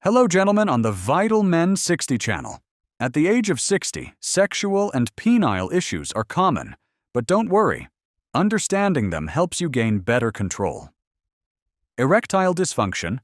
Hello, gentlemen, on the Vital Men 60 channel. At the age of 60, sexual and penile issues are common, but don't worry. Understanding them helps you gain better control. Erectile dysfunction,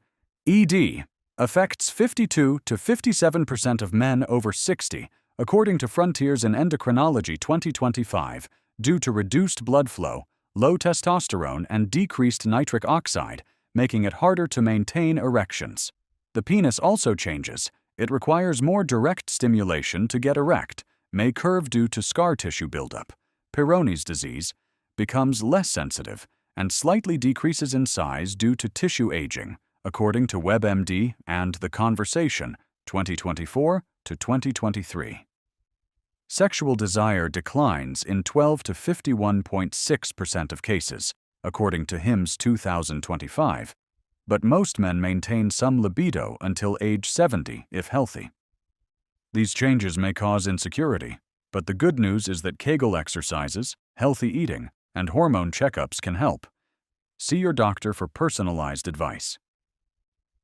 ED, affects 52 to 57% of men over 60, according to Frontiers in Endocrinology 2025, due to reduced blood flow, low testosterone, and decreased nitric oxide, making it harder to maintain erections. The penis also changes. It requires more direct stimulation to get erect, may curve due to scar tissue buildup, Peyronie's disease, becomes less sensitive, and slightly decreases in size due to tissue aging, according to WebMD and The Conversation, 2024 to 2023. Sexual desire declines in 12 to 51.6% of cases, according to HIMSS 2025. But most men maintain some libido until age 70 if healthy. These changes may cause insecurity, but the good news is that Kegel exercises, healthy eating, and hormone checkups can help. See your doctor for personalized advice.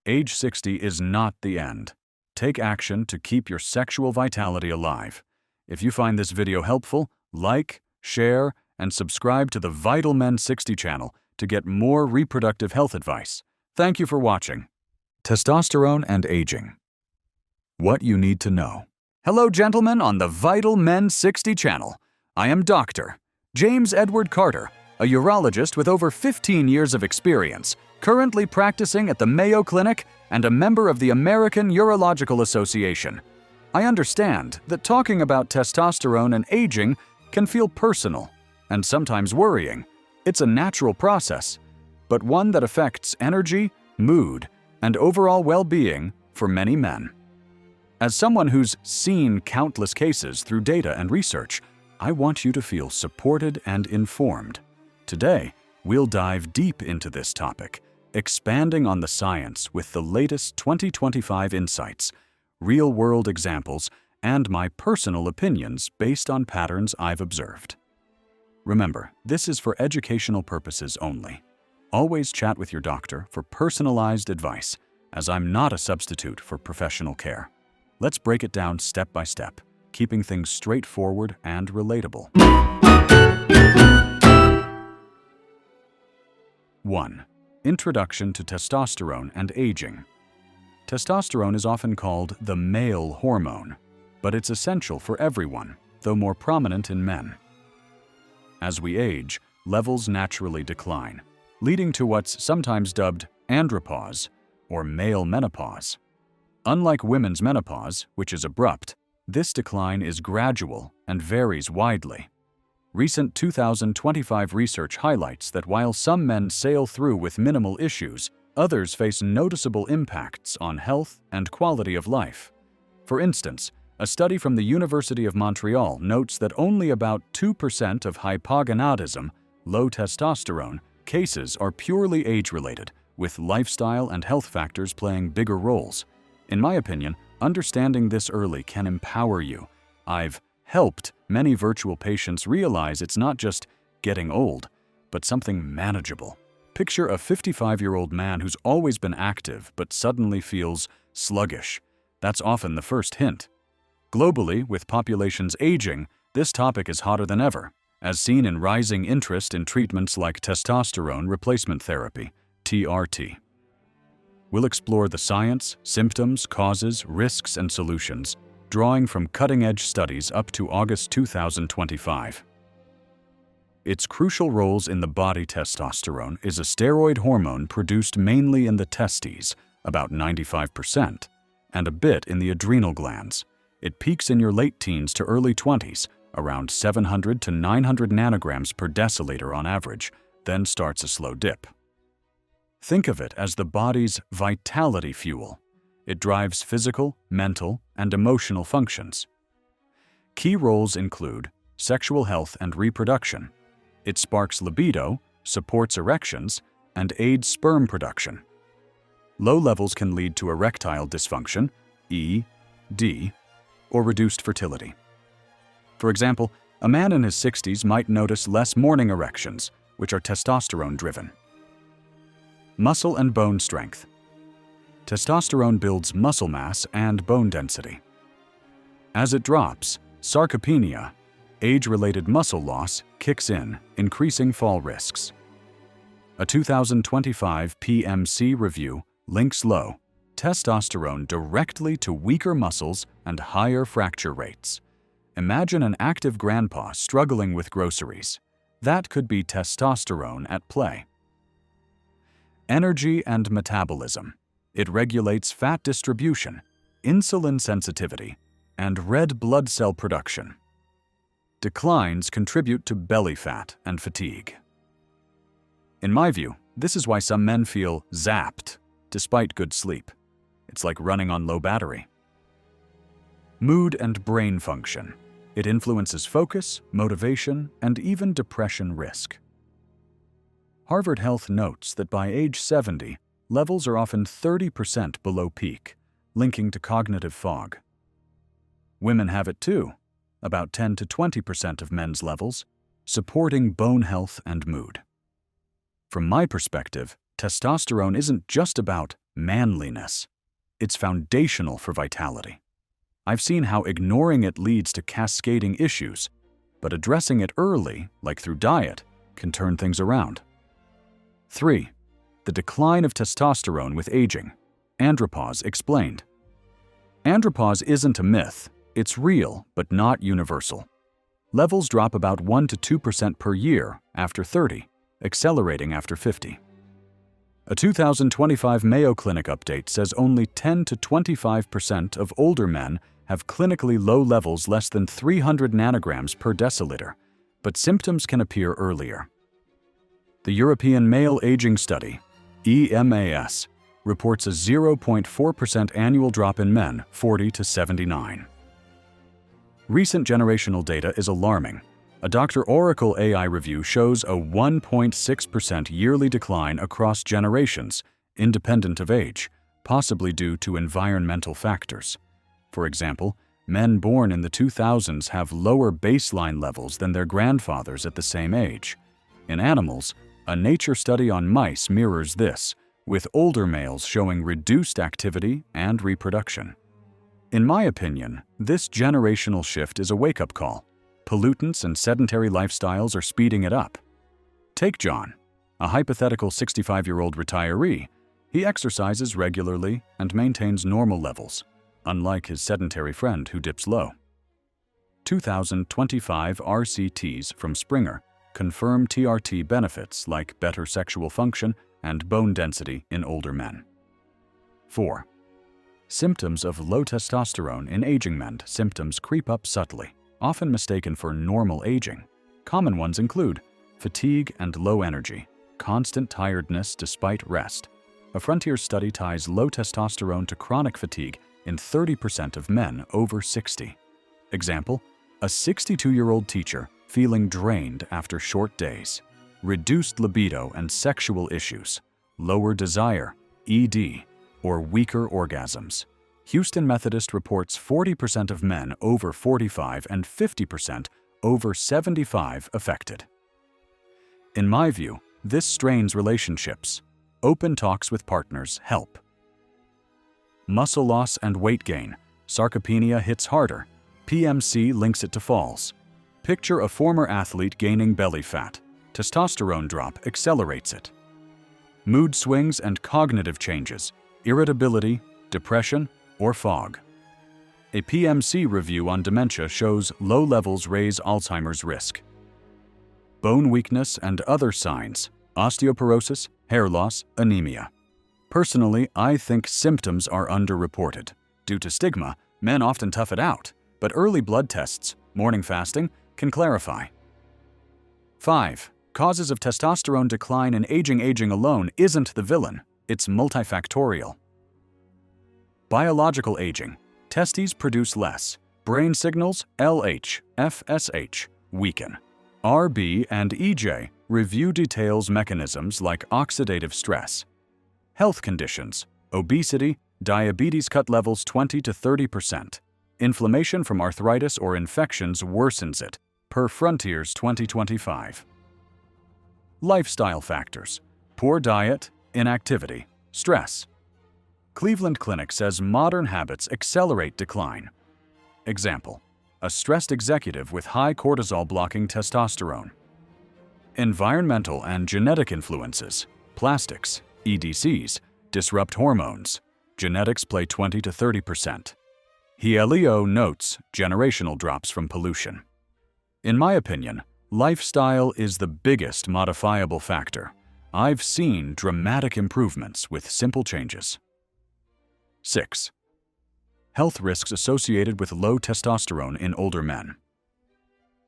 Age 60 is not the end. Take action to keep your sexual vitality alive. If you find this video helpful, like, share, and subscribe to the Vital Men 60 channel to get more reproductive health advice. Thank you for watching. Testosterone and aging. What you need to know. Hello, gentlemen, on the Vital Men 60 channel. I am Dr. James Edward Carter, a urologist with over 15 years of experience, currently practicing at the Mayo Clinic and a member of the American Urological Association. I understand that talking about testosterone and aging can feel personal and sometimes worrying. It's a natural process, but one that affects energy, mood, and overall well-being for many men. As someone who's seen countless cases through data and research, I want you to feel supported and informed. Today, we'll dive deep into this topic, expanding on the science with the latest 2025 insights, real-world examples, and my personal opinions based on patterns I've observed. Remember, this is for educational purposes only. Always chat with your doctor for personalized advice, as I'm not a substitute for professional care. Let's break it down step by step, keeping things straightforward and relatable. 1. Introduction to testosterone and aging. Testosterone is often called the male hormone, but it's essential for everyone, though more prominent in men. As we age, levels naturally decline, leading to what's sometimes dubbed andropause, or male menopause. Unlike women's menopause, which is abrupt, this decline is gradual and varies widely. Recent 2025 research highlights that while some men sail through with minimal issues, others face noticeable impacts on health and quality of life. For instance, a study from the University of Montreal notes that only about 2% of hypogonadism, low testosterone, cases are purely age-related, with lifestyle and health factors playing bigger roles. In my opinion, understanding this early can empower you. I've helped many virtual patients realize it's not just getting old, but something manageable. Picture a 55-year-old man who's always been active but suddenly feels sluggish. That's often the first hint. Globally, with populations aging, this topic is hotter than ever, as seen in rising interest in treatments like testosterone replacement therapy, TRT. We'll explore the science, symptoms, causes, risks, and solutions, drawing from cutting-edge studies up to August 2025. Its crucial roles in the body. Testosterone is a steroid hormone produced mainly in the testes, about 95%, and a bit in the adrenal glands. It peaks in your late teens to early 20s, around 700 to 900 nanograms per deciliter on average, then starts a slow dip. Think of it as the body's vitality fuel. It drives physical, mental, and emotional functions. Key roles include sexual health and reproduction. It sparks libido, supports erections, and aids sperm production. Low levels can lead to erectile dysfunction, ED, or reduced fertility. For example, a man in his 60s might notice less morning erections, which are testosterone-driven. Muscle and bone strength. Testosterone builds muscle mass and bone density. As it drops, sarcopenia, age-related muscle loss, kicks in, increasing fall risks. A 2025 PMC review links low testosterone directly to weaker muscles and higher fracture rates. Imagine an active grandpa struggling with groceries. That could be testosterone at play. Energy and metabolism. It regulates fat distribution, insulin sensitivity, and red blood cell production. Declines contribute to belly fat and fatigue. In my view, this is why some men feel zapped despite good sleep. It's like running on low battery. Mood and brain function. It influences focus, motivation, and even depression risk. Harvard Health notes that by age 70, levels are often 30% below peak, linking to cognitive fog. Women have it too, about 10 to 20% of men's levels, supporting bone health and mood. From my perspective, testosterone isn't just about manliness. It's foundational for vitality. I've seen how ignoring it leads to cascading issues, but addressing it early, like through diet, can turn things around. 3. The decline of testosterone with aging. Andropause explained. Andropause isn't a myth. It's real, but not universal. Levels drop about 1 to 2% per year after 30, accelerating after 50. A 2025 Mayo Clinic update says only 10 to 25% of older men have clinically low levels less than 300 nanograms per deciliter, but symptoms can appear earlier. The European Male Aging Study, EMAS, reports a 0.4% annual drop in men 40 to 79. Recent generational data is alarming. A Dr. Oracle AI review shows a 1.6% yearly decline across generations, independent of age, possibly due to environmental factors. For example, men born in the 2000s have lower baseline levels than their grandfathers at the same age. In animals, a nature study on mice mirrors this, with older males showing reduced activity and reproduction. In my opinion, this generational shift is a wake-up call. Pollutants and sedentary lifestyles are speeding it up. Take John, a hypothetical 65-year-old retiree. He exercises regularly and maintains normal levels, unlike his sedentary friend who dips low. 2025 RCTs from Springer confirm TRT benefits like better sexual function and bone density in older men. 4. Symptoms of low testosterone in aging men. Symptoms creep up subtly, often mistaken for normal aging. Common ones include fatigue and low energy, constant tiredness despite rest. A Frontier study ties low testosterone to chronic fatigue in 30% of men over 60. Example, a 62-year-old teacher feeling drained after short days, reduced libido and sexual issues, lower desire, ED, or weaker orgasms. Houston Methodist reports 40% of men over 45 and 50% over 75 affected. In my view, this strains relationships. Open talks with partners help. Muscle loss and weight gain. Sarcopenia hits harder. PMC links it to falls. Picture a former athlete gaining belly fat. Testosterone drop accelerates it. Mood swings and cognitive changes. Irritability, depression, or fog. A PMC review on dementia shows low levels raise Alzheimer's risk. Bone weakness and other signs, osteoporosis, hair loss, anemia. Personally, I think symptoms are underreported. Due to stigma, men often tough it out, but early blood tests, morning fasting, can clarify. 5. Causes of testosterone decline in aging. Aging alone isn't the villain, it's multifactorial. Biological aging. Testes produce less. Brain signals, LH, FSH, weaken. RB and EJ review details mechanisms like oxidative stress. Health conditions. Obesity, diabetes cut levels 20 to 30%. Inflammation from arthritis or infections worsens it, per Frontiers 2025. Lifestyle factors. Poor diet, inactivity, stress. Cleveland Clinic says modern habits accelerate decline. Example: a stressed executive with high cortisol blocking testosterone. Environmental and genetic influences, plastics, EDCs, disrupt hormones. Genetics play 20 to 30%. Helio notes generational drops from pollution. In my opinion, lifestyle is the biggest modifiable factor. I've seen dramatic improvements with simple changes. 6. Health risks associated with low testosterone in older men.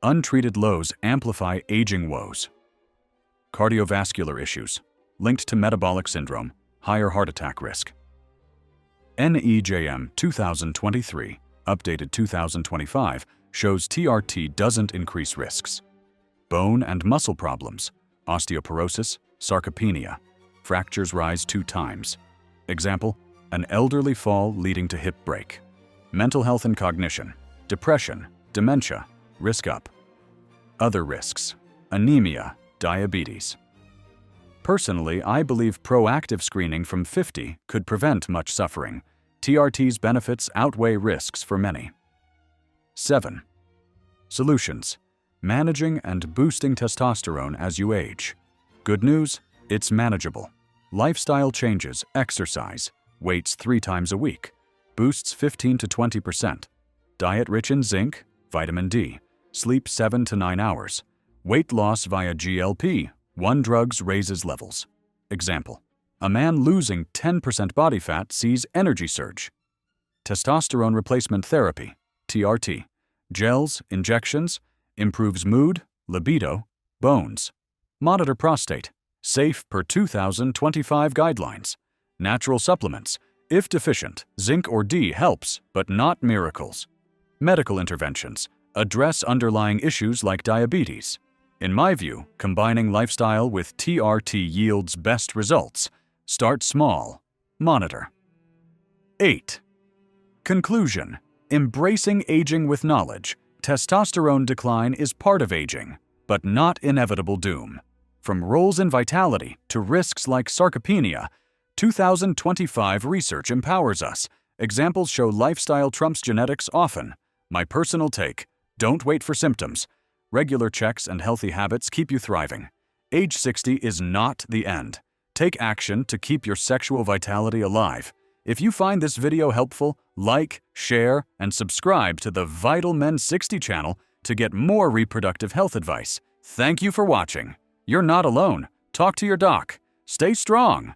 Untreated lows amplify aging woes. Cardiovascular issues, linked to metabolic syndrome, higher heart attack risk. NEJM 2023, updated 2025, shows TRT doesn't increase risks. Bone and muscle problems, osteoporosis, sarcopenia, fractures rise 2 times. Example: an elderly fall leading to hip break. Mental health and cognition, depression, dementia, risk up. Other risks: anemia, diabetes. Personally, I believe proactive screening from 50 could prevent much suffering. TRT's benefits outweigh risks for many. 7. Solutions: managing and boosting testosterone as you age. Good news: it's manageable. Lifestyle changes, exercise, weights 3 times a week, boosts 15 to 20%. Diet rich in zinc, vitamin D, sleep 7 to 9 hours. Weight loss via GLP, 1 drugs raises levels. Example: a man losing 10% body fat sees energy surge. Testosterone replacement therapy, TRT, gels, injections, improves mood, libido, bones. Monitor prostate, safe per 2025 guidelines. Natural supplements, if deficient, zinc or D helps, but not miracles. Medical interventions, address underlying issues like diabetes. In my view, combining lifestyle with TRT yields best results. Start small. Monitor. 8. Conclusion: embracing aging with knowledge. Testosterone decline is part of aging, but not inevitable doom. From roles in vitality to risks like sarcopenia, 2025 research empowers us. Examples show lifestyle trumps genetics often. My personal take: don't wait for symptoms. Regular checks and healthy habits keep you thriving. Age 60 is not the end. Take action to keep your sexual vitality alive. If you find this video helpful, like, share, and subscribe to the Vital Men 60 channel to get more reproductive health advice. Thank you for watching. You're not alone. Talk to your doc. Stay strong.